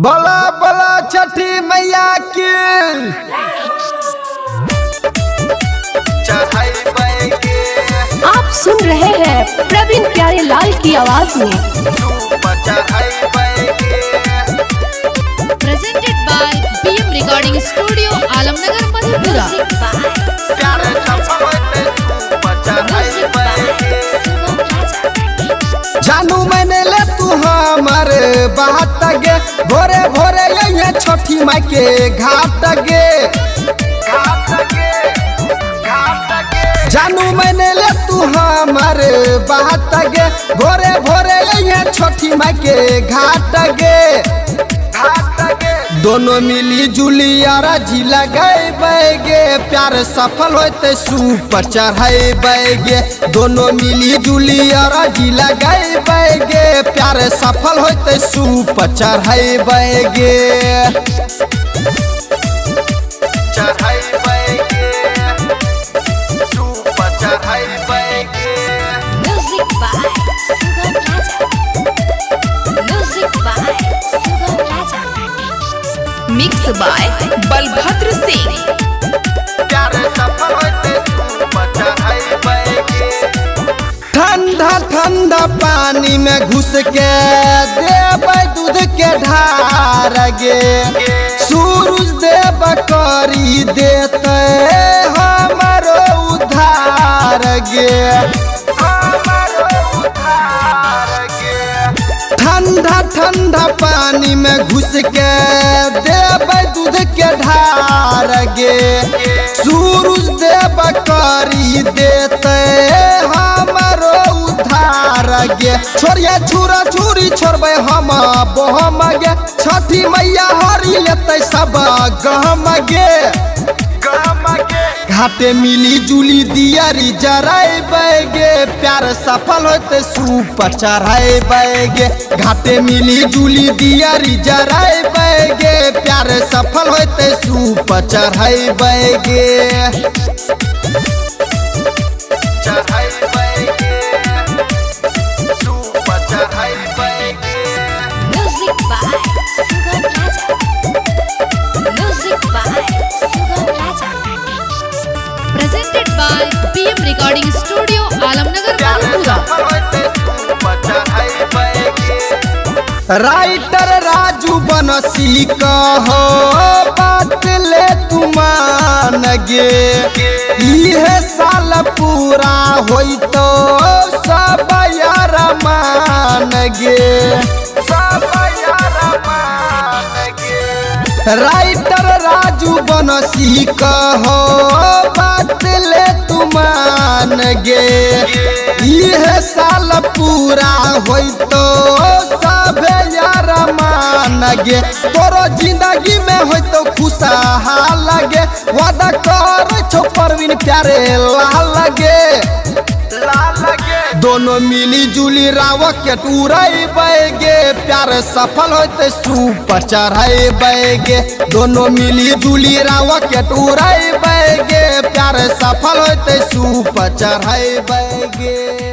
बला बला छठी मैया की आप सुन रहे हैं प्रवीण प्यारे लाल की आवाज में। Presented by BM recording studio Alamnagar Madhepura. जानू मैंने ले तू हमारे बात गे भोरे भोरे ये छठी माई के घाट गे जानू मैंने ले तू हमारे बात गे भोरे भोरे ये छठी माई के घाट गे दोनों मिली जुली यारा जी लगाए बैगे प्यार सफल होते सूप चढ़ाए बैगे दोनों मिली जुली यारा जी लगाए बैगे प्यार सफल होते सूप चढ़ाए बैगे music by Sugam Raja. Music by Sugam Raja. Mix by Balbhadra Singh. ठंडा ठंडा पानी में घुस के देव दूध के ढार गे सूरज देव करी देते हमारो उधार गे ठंडा ठंडा पानी में घुस के देव दूध के ढार गे सूरज देव करी देते हमारो उधार गे छोरिया छुरा छुरी छोड़बे हम बहम गे छठी मैया हरी लेते सब गहम गे घाटे मिली जुली दियारी जराए बैगे प्यार सफल होते सूप चढ़ाए बैगे घाटे मिली जुली दियारी जराए बैगे प्यार सफल होते सूप चढ़ाए बैगे music by Sugam Raja. Music by Sugam Raja. Presented by BM recording studio Alamnagar Madhepura. Writer Raju Bansi कहो बात ले तुमान गे इहे साल पूरा होई तो सब यार मान गे राइटर राजू बनसी कहो बात ले तुमान गे इहे साल पूरा होई तो सब यार मान गे तोरो जिंदगी में होई तो खुशहाल गे वादा कर छो परवीन प्यारे लाल गे दोनों मिली जुली रावक के टूराई बैगे प्यार सफल होते सूप चढ़ाई बैगे दोनों मिली जुली रावक के टूराई बैगे प्यार सफल होते सूप चढ़ाई बैगे।